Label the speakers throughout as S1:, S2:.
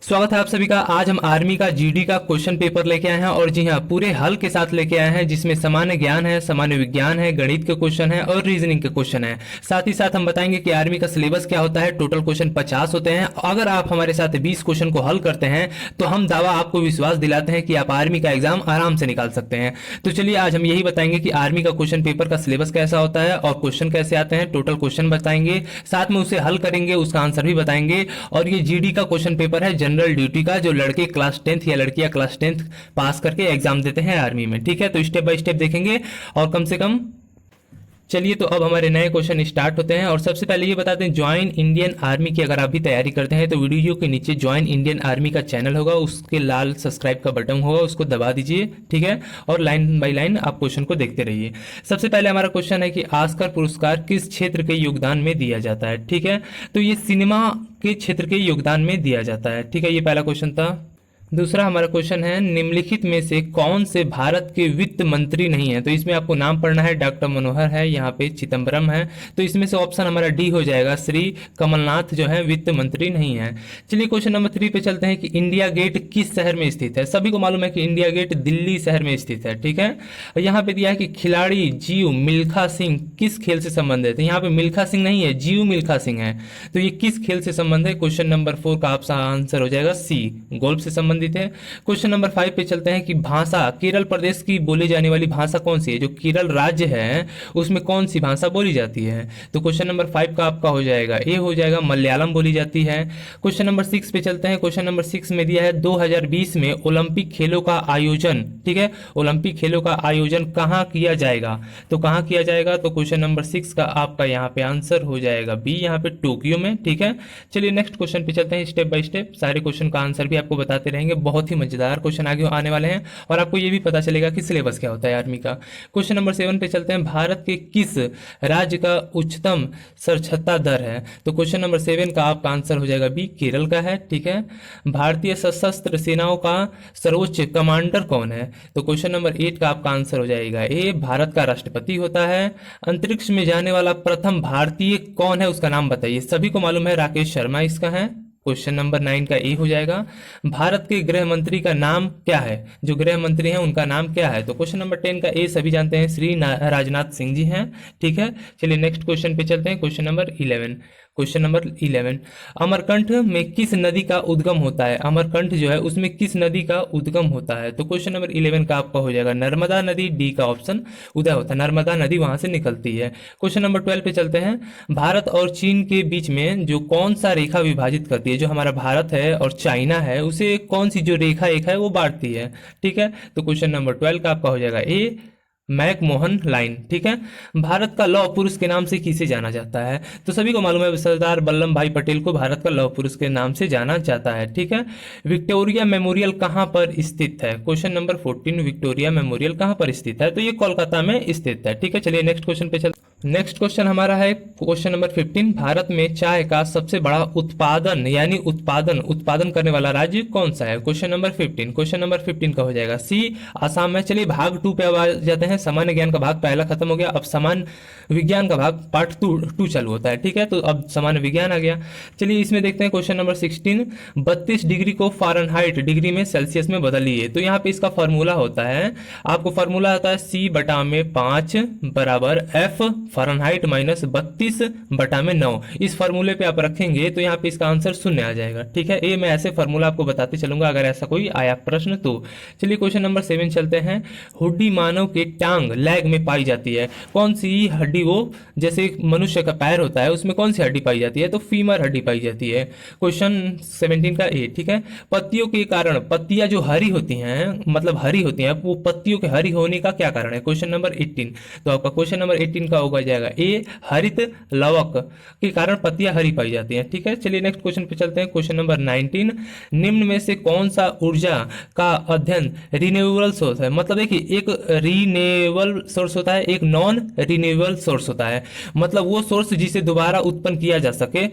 S1: स्वागत है आप सभी का। आज हम आर्मी का जीडी का क्वेश्चन पेपर लेके आए हैं और जी हाँ, पूरे हल के साथ लेके आए हैं, जिसमें सामान्य ज्ञान है, सामान्य विज्ञान है, गणित के क्वेश्चन है और रीजनिंग के क्वेश्चन है। साथ ही साथ हम बताएंगे कि आर्मी का सिलेबस क्या होता है। टोटल क्वेश्चन 50 होते हैं। अगर आप हमारे साथ 20 क्वेश्चन को हल करते हैं तो हम दावा आपको विश्वास दिलाते हैं कि आप आर्मी का एग्जाम आराम से निकाल सकते हैं। तो चलिए आज हम यही बताएंगे कि आर्मी का क्वेश्चन पेपर का सिलेबस कैसा होता है और क्वेश्चन कैसे आते हैं। टोटल क्वेश्चन बताएंगे, साथ में उसे हल करेंगे, उसका आंसर भी बताएंगे। और ये जीडी का क्वेश्चन पेपर है जनरल ड्यूटी का, जो लड़के क्लास 10th या लड़कियां क्लास 10th पास करके एग्जाम देते हैं आर्मी में। ठीक है, तो स्टेप बाय स्टेप देखेंगे और कम से कम चलिए तो अब हमारे नए क्वेश्चन स्टार्ट होते हैं। और सबसे पहले ये बताते हैं, ज्वाइन इंडियन आर्मी की अगर आप भी तैयारी करते हैं तो वीडियो के नीचे ज्वाइन इंडियन आर्मी का चैनल होगा, उसके लाल सब्सक्राइब का बटन होगा, उसको दबा दीजिए। ठीक है, और लाइन बाय लाइन आप क्वेश्चन को देखते रहिए। सबसे पहले हमारा क्वेश्चन है कि ऑस्कर पुरस्कार किस क्षेत्र के योगदान में दिया जाता है। ठीक है, तो ये सिनेमा के क्षेत्र के योगदान में दिया जाता है। ठीक है, ये पहला क्वेश्चन था। दूसरा हमारा क्वेश्चन है, निम्नलिखित में से कौन से भारत के वित्त मंत्री नहीं है। तो इसमें आपको नाम पढ़ना है, डॉक्टर मनोहर है, यहाँ पे चिदम्बरम है। तो इसमें से ऑप्शन हमारा डी हो जाएगा, श्री कमलनाथ जो है वित्त मंत्री नहीं है। चलिए क्वेश्चन नंबर 3 पे चलते हैं कि इंडिया गेट किस शहर में स्थित है। सभी को मालूम है कि इंडिया गेट दिल्ली शहर में स्थित है। ठीक है, यहाँ पे दिया है कि खिलाड़ी जीव मिल्खा सिंह किस खेल से संबंधित है। यहाँ पे मिल्खा सिंह नहीं है, जीव मिल्खा सिंह है। तो ये किस खेल से संबंध है। क्वेश्चन नंबर 4 का आपका आंसर हो जाएगा सी, गोल्फ से संबंधित है। क्वेश्चन नंबर 5 पे चलते हैं कि भाषा, केरल प्रदेश की बोली जाने वाली भाषा कौन सी है। जो केरल राज्य है उसमें कौन सी भाषा बोली जाती है। तो क्वेश्चन नंबर 5 का आपका हो जाएगा ए, हो जाएगा मलयालम बोली जाती है। क्वेश्चन नंबर 6 पे चलते हैं। क्वेश्चन नंबर 6 में दिया है 2020 में ओलंपिक खेलों का आयोजन, ठीक है, ओलंपिक खेलों का आयोजन कहाँ किया जाएगा। तो कहाँ किया जाएगा। तो क्वेश्चन नंबर 6 का आपका यहाँ पे आंसर हो जाएगा बी, यहाँ पे टोक्यो में। ठीक है, चलिए नेक्स्ट क्वेश्चन पे चलते हैं स्टेप बाय स्टेप। सारे क्वेश्चन का आंसर भी आपको बताते रहेंगे, बहुत ही मजेदार क्वेश्चन आगे आने वाले हैं और आपको ये भी पता चलेगा कि सिलेबस क्या होता है आर्मी का। क्वेश्चन नंबर 7 पे चलते हैं, भारत के किस राज्य का उच्चतम साक्षरता दर है। तो क्वेश्चन नंबर 7 का आपका आंसर हो जाएगा बी, केरल का है। ठीक है, भारतीय सशस्त्र सेनाओं का सर्वोच्च कमांडर कौन है। तो क्वेश्चन नंबर 8 का आपका आंसर हो जाएगा ए, भारत का राष्ट्रपति होता है। अंतरिक्ष में जाने वाला प्रथम भारतीय कौन है, उसका नाम बताइए। सभी को मालूम है राकेश शर्मा इसका है। क्वेश्चन नंबर 9 का ए हो जाएगा। भारत के गृह मंत्री का नाम क्या है। जो गृह मंत्री हैं उनका नाम क्या है। तो क्वेश्चन नंबर 10 का ए सभी जानते हैं, श्री राजनाथ सिंह जी हैं। ठीक है, चलिए नेक्स्ट क्वेश्चन पे चलते हैं। Question number 11। क्वेश्चन नंबर 11, अमरकंठ में किस नदी का उद्गम होता है। अमरकंठ जो है उसमें किस नदी का उद्गम होता है। तो क्वेश्चन नंबर 11 का आपका हो जाएगा नर्मदा नदी, डी का ऑप्शन उदय होता है, नर्मदा नदी वहां से निकलती है। क्वेश्चन नंबर 12 पे चलते हैं, भारत और चीन के बीच में जो कौन सा रेखा विभाजित करती है। जो हमारा भारत है और चाइना है उसे कौन सी जो रेखा एक है वो बांटती है। ठीक है, तो क्वेश्चन नंबर 12 का आपका हो जाएगा ए, मैकमोहन लाइन। ठीक है, भारत का लौह पुरुष के नाम से किसे जाना जाता है। तो सभी को मालूम है सरदार वल्लभ भाई पटेल को भारत का लौह पुरुष के नाम से जाना जाता है। ठीक है, विक्टोरिया मेमोरियल कहां पर स्थित है। क्वेश्चन नंबर 14, विक्टोरिया मेमोरियल कहां पर स्थित है। तो ये कोलकाता में स्थित है। ठीक है, चलिए नेक्स्ट क्वेश्चन पे चलते। नेक्स्ट क्वेश्चन हमारा है क्वेश्चन नंबर 15, भारत में चाय का सबसे बड़ा उत्पादन यानी उत्पादन करने वाला राज्य कौन सा है। क्वेश्चन नंबर 15, क्वेश्चन नंबर 15 का हो जाएगा सी, आसाम में। चलिए भाग 2 पे अब आ जाते हैं। सामान्य ज्ञान का भाग पहला खत्म हो गया, अब सामान्य विज्ञान का भाग पार्ट 2 चालू होता है। ठीक है, तो अब सामान्य विज्ञान आ गया। चलिए इसमें देखते हैं क्वेश्चन नंबर 16, 32 डिग्री को फ़ारेनहाइट डिग्री में सेल्सियस में बदलिए। तो यहाँ पे इसका फॉर्मूला होता है, आपको फॉर्मूला आता है C/5 बराबर F फ़ारेनहाइट माइनस 32/9। इस फॉर्मूले पे आप रखेंगे तो यहाँ पे इसका आंसर 0 आ जाएगा। ठीक है, ये मैं ऐसे फॉर्मूला आपको बताते चलूंगा अगर ऐसा कोई आया प्रश्न तो। चलिए क्वेश्चन नंबर 7 चलते हैं, हुड्डी मानव के टांग लेग में पाई जाती है। कौन सी हड्डी वो, जैसे मनुष्य का पैर होता है उसमें कौन सी हड्डी पाई जाती है। तो फीमर हड्डी पाई जाती है। क्वेश्चन 17 का ए। ठीक है, पत्तियों के कारण, पत्तियां जो हरी होती हैं मतलब हरी होती हैं, वो पत्तियों के हरी होने का क्या कारण है। क्वेश्चन नंबर 18, तो आपका क्वेश्चन नंबर 18 का होगा जाएगा ए, हरित लवक के कारण पत्तियां हरी पाई जाती हैं। ठीक है, चलिए नेक्स्ट क्वेश्चन पे चलते हैं। क्वेश्चन नंबर 19, निम्न में से कौन सा ऊर्जा का अध्ययन रिन्यूएबल सोर्स है। मतलब देखिए, एक रिन्यूएबल सोर्स होता है, एक नॉन रिन्यूएबल सोर्स होता है। मतलब वो सोर्स जिसे दोबारा उत्पन्न किया जा सके,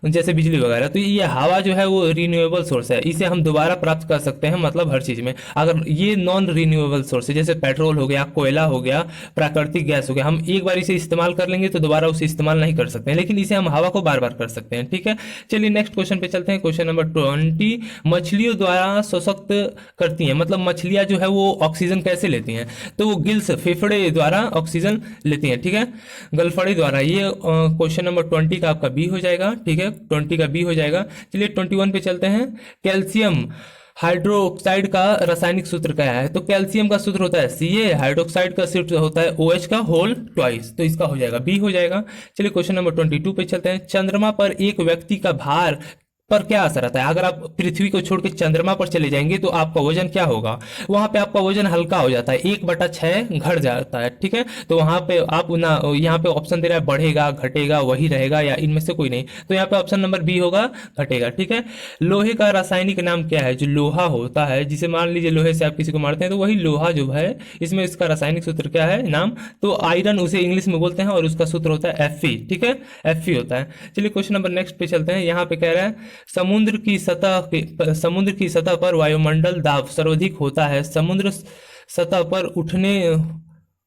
S1: जैसे बिजली वगैरह। तो ये हवा जो है वो रिन्यूएबल सोर्स है, इसे हम दोबारा प्राप्त कर सकते हैं मतलब हर चीज में। अगर ये नॉन रिन्यूएबल सोर्स है, जैसे पेट्रोल हो गया, कोयला हो गया, प्राकृतिक गैस हो गया, हम एक बार इसे इस्तेमाल कर लेंगे तो दोबारा उसे इस्तेमाल नहीं कर सकते हैं, लेकिन इसे हम हवा को बार बार कर सकते हैं। ठीक है, चलिए नेक्स्ट क्वेश्चन पे चलते हैं। क्वेश्चन नंबर 20, मछलियों द्वारा शोषक करती हैं, मतलब मछलियां जो है वो ऑक्सीजन कैसे लेती हैं, तो वो गिल्स फेफड़े द्वारा ऑक्सीजन लेती हैं। ठीक है, गलफड़े द्वारा। ये क्वेश्चन नंबर 20 का आपका बी हो जाएगा। ठीक है, 20 का बी हो जाएगा। चलिए 21 पे चलते हैं। कैल्शियम हाइड्रोक्साइड का रासायनिक सूत्र क्या है, तो कैल्शियम का सूत्र होता है Ca, हाइड्रोक्साइड का सूत्र होता है OH का होल ट्वाइस, तो इसका हो जाएगा बी हो जाएगा। चलिए क्वेश्चन नंबर 22 पे चलते हैं। चंद्रमा पर एक व्यक्ति का भार पर क्या असर आता है, अगर आप पृथ्वी को छोड़ के चंद्रमा पर चले जाएंगे तो आपका वजन क्या होगा, वहां पे आपका वजन हल्का हो जाता है, 1/6 घट जाता है। ठीक है, तो वहां पे आप ना, यहाँ पे ऑप्शन दे रहा है बढ़ेगा, घटेगा, वही रहेगा, या इनमें से कोई नहीं, तो यहाँ पे ऑप्शन नंबर बी होगा, घटेगा। ठीक है, लोहे का रासायनिक नाम क्या है, जो लोहा होता है, जिसे मान लीजिए लोहे से आप किसी को मारते हैं तो वही लोहा जो है, इसमें इसका रासायनिक सूत्र क्या है, नाम, तो आयरन उसे इंग्लिश में बोलते हैं और उसका सूत्र होता है Fe। ठीक है, Fe होता है। चलिए क्वेश्चन नंबर नेक्स्ट पे चलते हैं। यहाँ पे कह रहा है समुद्र की सतह पर वायुमंडल दाब सर्वाधिक होता है, समुद्र सतह पर उठने,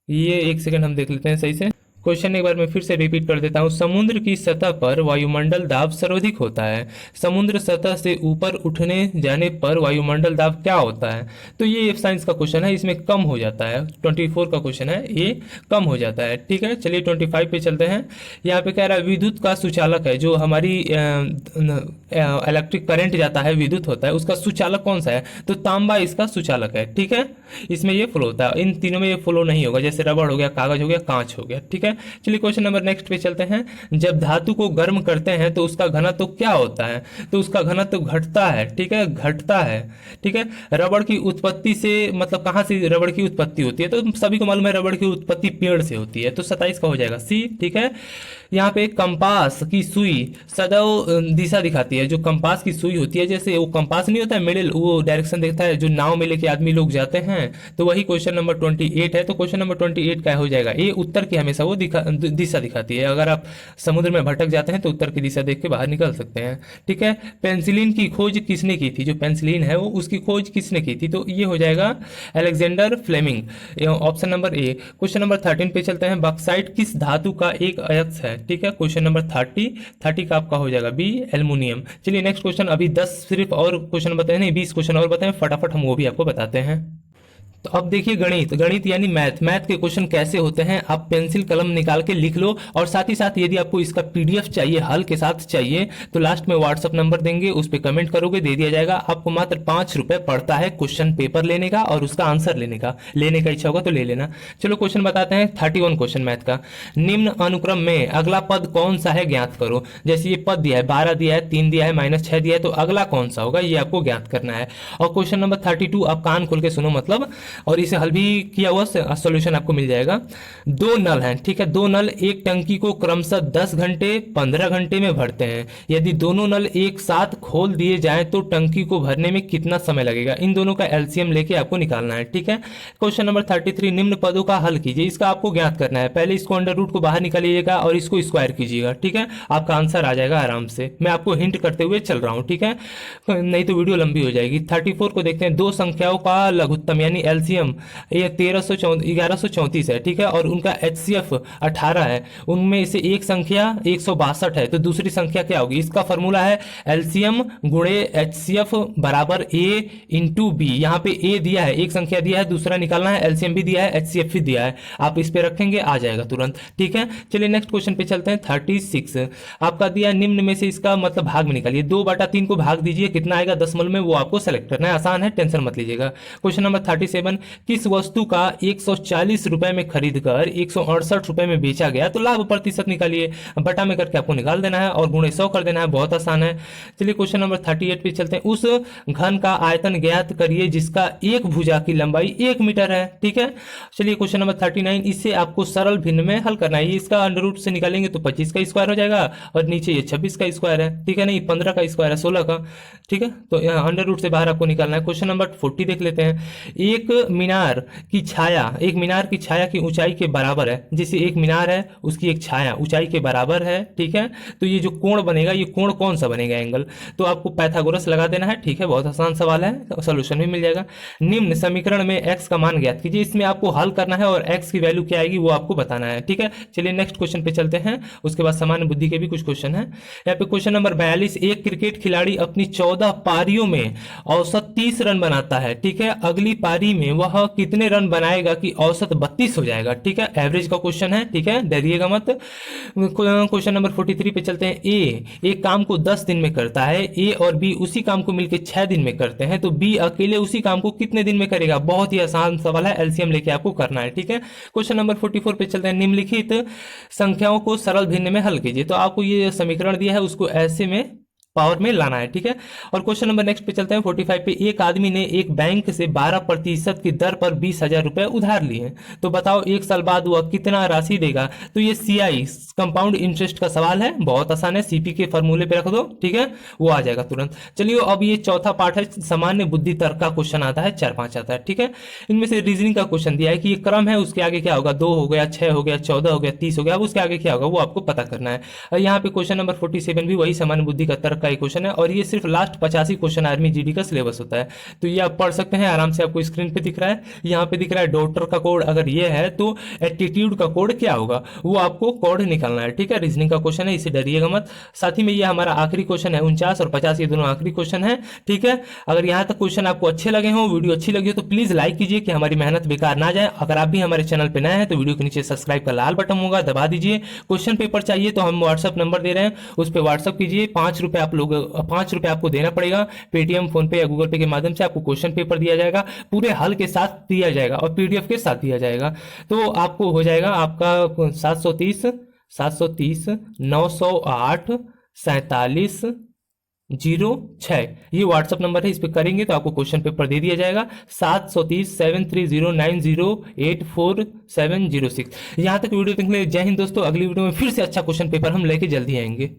S1: ये एक सेकंड हम देख लेते हैं सही से, क्वेश्चन एक बार मैं फिर से रिपीट कर देता हूं। समुद्र की सतह पर वायुमंडल दाब सर्वाधिक होता है, समुद्र सतह से ऊपर उठने जाने पर वायुमंडल दाब क्या होता है, तो ये साइंस का क्वेश्चन है, इसमें कम हो जाता है। 24 का क्वेश्चन है, ये कम हो जाता है। ठीक है, चलिए 25 पे चलते हैं। यहाँ पे कह रहा है विद्युत का सुचालक है, जो हमारी इलेक्ट्रिक करंट जाता है, विद्युत होता है, उसका सुचालक कौन सा है, तो तांबा इसका सुचालक है। ठीक है, इसमें ये फ्लो होता है, इन तीनों में ये फ्लो नहीं होगा, जैसे रबड़ हो गया, कागज हो गया, कांच हो गया। ठीक है, चलिए क्वेश्चन नंबर नेक्स्ट पे चलते हैं। जब धातु को गर्म करते हैं तो उसका घनत्व क्या होता है, तो उसका घनत्व घटता है। ठीक है, घटता है। ठीक है, रबड़ की उत्पत्ति से, मतलब कहां से रबड़ की उत्पत्ति होती है, तो सभी को मालूम है रबड़ की उत्पत्ति पेड़ से होती है, तो 27 का हो जाएगा सी। ठीक है, यहाँ पे कंपास की सुई सदैव दिशा दिखाती है, जो कंपास की सुई होती है, जैसे वो कंपास नहीं होता है मिडिल, वो डायरेक्शन देखता है, जो नाव में लेके आदमी लोग जाते हैं, तो वही क्वेश्चन नंबर 28 है। तो क्वेश्चन नंबर 28 क्या हो जाएगा, ये उत्तर की हमेशा वो दिशा दिखाती है, अगर आप समुद्र में भटक जाते हैं तो उत्तर की दिशा देख के बाहर निकल सकते हैं। ठीक है, पेंसिलिन की खोज किसने की थी, जो पेंसिलिन है वो उसकी खोज किसने की थी, तो ये हो जाएगा Alexander Fleming, option number A. Question number 13 पे चलते हैं। बॉक्साइट किस धातु का एक अयस्क है। ठीक है, क्वेश्चन नंबर 30 का आपका हो जाएगा बी, एल्युमिनियम। चलिए नेक्स्ट क्वेश्चन, अभी 10 सिर्फ और क्वेश्चन बताए, नहीं 20 क्वेश्चन और बताएं फटाफट, हम वो भी आपको बताते हैं। तो अब देखिए गणित यानी मैथ के क्वेश्चन कैसे होते हैं, आप पेंसिल कलम निकाल के लिख लो, और साथ ही साथ यदि आपको इसका पीडीएफ चाहिए, हल के साथ चाहिए, तो लास्ट में व्हाट्सअप नंबर देंगे, उस पर कमेंट करोगे, दे दिया जाएगा। आपको मात्र 5 रुपए पड़ता है क्वेश्चन पेपर लेने का और उसका आंसर लेने का इच्छा होगा तो ले लेना। चलो क्वेश्चन बताते हैं। 31 क्वेश्चन मैथ का, निम्न अनुक्रम में अगला पद कौन सा है ज्ञात करो। जैसे ये पद दिया है, 12 दिया है, 3 दिया है, -6 दिया है, तो अगला कौन सा होगा ये आपको ज्ञात करना है। और क्वेश्चन नंबर 32 आप कान खोल के सुनो, मतलब, और इसे हल भी किया हुआ सॉल्यूशन आपको मिल जाएगा। 2 नल हैं। ठीक है, 2 नल एक टंकी को क्रमशः 10 घंटे 15 घंटे में भरते हैं, यदि दोनों नल एक साथ खोल दिए जाएं तो टंकी को भरने में कितना समय लगेगा, इन दोनों का एलसीएम लेके आपको निकालना है। ठीक है, क्वेश्चन नंबर 33, निम्न पदों का हल कीजिए, इसका आपको ज्ञात करना है। पहले इसको अंडर रूट को बाहर निकालिएगा और इसको स्क्वायर कीजिएगा। ठीक है, आपका आंसर आ जाएगा आराम से, मैं आपको हिंट करते हुए चल रहा हूं। ठीक है, नहीं तो वीडियो लंबी हो जाएगी। 34 को देखते हैं। दो संख्याओं का लघुत्तम यानी एलसीएम ये 1134 है। ठीक है, और उनका HCF 18 है, उनमें से एक संख्या 162 है, तो दूसरी संख्या क्या होगी, इसका फॉर्मूला है एलसीएम गुणे HCF बराबर A इंटू बी। यहाँ पे A दिया है, एक संख्या दिया है, दूसरा निकालना है, एलसीएम भी दिया है, HCF भी दिया है, आप इस पे रखेंगे आ जाएगा तुरंत। ठीक है, चलिए नेक्स्ट क्वेश्चन पे चलते हैं। 36 आपका दिया निम्न में से इसका मतलब भाग में निकालिए। 2/3 को भाग दीजिए, कितना आएगा दशमलव में, वो आपको सेलेक्ट करना है, आसान है, टेंशन मत लीजिएगा। क्वेश्चन नंबर 37, किस वस्तु का 140 रुपए में खरीदकर 168 रुपए में बेचा गया, तो लाभ प्रतिशत निकालिए, बटा में करके आपको निकाल देना है और गुणे 100 कर देना है, बहुत आसान है। चलिए क्वेश्चन नंबर 38 पे चलते हैं। उस घन का आयतन ज्ञात करिए जिसका एक भुजा की लंबाई 1 मीटर है। ठीक है, चलिए क्वेश्चन नंबर 39, इसे आपको सरल भिन्न में हल करना है। इसका अंडर रूट से निकालेंगे तो 25 का स्क्वायर हो जाएगा, और नीचे ये 26 का स्क्वायर है। ठीक है, नहीं 15 का स्क्वायर है, 16 का। ठीक है, तो अंडर रूट से बाहर आपको निकालना है। क्वेश्चन नंबर 40 देख लेते हैं। एक मीनार की छाया, एक मीनार की छाया की ऊंचाई के बराबर है, जैसे एक मीनार है उसकी एक छाया ऊंचाई के बराबर है, ठीक है, तो ये जो कोण बनेगा ये कोण कौन सा बनेगा एंगल, तो आपको पाइथागोरस लगा देना है, ठीक है, बहुत आसान सवाल है, सोल्यूशन भी मिल जाएगा। निम्न समीकरण में x का मान ज्ञात कीजिए, इसमें आपको हल करना है और x की वैल्यू क्या आएगी वो आपको बताना है, ठीक है। चलिए नेक्स्ट क्वेश्चन पे चलते हैं, उसके बाद सामान्य बुद्धि के भी कुछ क्वेश्चन है। यहाँ पे क्वेश्चन नंबर 42, एक क्रिकेट खिलाड़ी अपनी 14 पारियों में औसत 30 रन बनाता है, ठीक है, अगली पारी में वह कितने रन बनाएगा कि औसत 32 हो जाएगा, ठीक है, एवरेज का क्वेश्चन है, ठीक है, डरिएगा मत। क्वेश्चन नंबर 43 पे चलते हैं। ए एक काम को 10 दिन में करता है, ए और बी उसी काम को मिलकर 6 दिन में करते हैं, तो बी अकेले उसी काम को कितने दिन में करेगा, बहुत ही आसान सवाल है, एलसीएम लेके आपको करना है, ठीक है। क्वेश्चन नंबर 44 पे चलते हैं। निम्नलिखित संख्याओं को सरल भिन्न में हल कीजिए, तो आपको ये समीकरण दिया है उसको ऐसे में पावर में लाना है, ठीक है। और क्वेश्चन नंबर नेक्स्ट पे चलते हैं 45 पे। एक आदमी ने एक बैंक से 12% की दर पर 20,000 रुपए उधार लिए, तो बताओ एक साल बाद वह कितना राशि देगा, तो ये सीआई कंपाउंड इंटरेस्ट का सवाल है, बहुत आसान है, सीपी के फॉर्मूले पे रख दो, ठीक है, वो आ जाएगा तुरंत। चलिए अब ये चौथा पार्ट है, सामान्य बुद्धि तर्क का क्वेश्चन आता है, 4-5 आता है, ठीक है। इनमें से रीजनिंग का क्वेश्चन दिया है कि ये क्रम है, उसके आगे क्या होगा, 2 हो गया, 6 हो गया, 14 हो गया, 30 हो गया, अब उसके आगे क्या होगा वो आपको पता करना है। और यहाँ पे क्वेश्चन नंबर 47 भी वही सामान्य बुद्धि का तर्क का क्वेश्चन है, और ये सिर्फ लास्ट 85 क्वेश्चन आर्मी जीडी का सिलेबस होता है, तो ये आप पढ़ सकते हैं आराम से, आपको स्क्रीन पे दिख रहा है, यहाँ पे दिख रहा है डॉक्टर का कोड, अगर ये है तो एटीट्यूड का कोड क्या होगा वो आपको कोड निकालना है, ठीक है, रीजनिंग का क्वेश्चन है, इसे डरिएगा मत। साथ ही में ये हमारा आखिरी क्वेश्चन है, 49 और 50 ये दोनों आखिरी क्वेश्चन है, ठीक है। अगर यहाँ तक क्वेश्चन आपको अच्छे लगे हो, वीडियो अच्छी लगी हो, तो प्लीज लाइक कीजिए कि हमारी मेहनत बेकार ना जाए। अगर आप भी हमारे चैनल पे नए हैं तो वीडियो के नीचे सब्सक्राइब का लाल बटन होगा, दबा दीजिए। क्वेश्चन पेपर चाहिए तो हम व्हाट्सअप नंबर दे रहे हैं, उस पर व्हाट्सअप कीजिए, 5 रुपए आपको देना पड़ेगा, पेटीएम, फोन पे या गूगल पे के माध्यम से आपको क्वेश्चन पेपर दिया जाएगा, पूरे हल के साथ दिया जाएगा और पीडीएफ के साथ दिया जाएगा, तो आपको हो जाएगा आपका 730 908 4706, ये व्हाट्सअप नंबर है, इस पर करेंगे तो आपको क्वेश्चन पेपर दे दिया जाएगा। 7307309084706। यहाँ तक वीडियो देखने जय हिंद दोस्तों, अगली वीडियो में फिर से अच्छा क्वेश्चन पेपर हम लेके जल्दी आएंगे।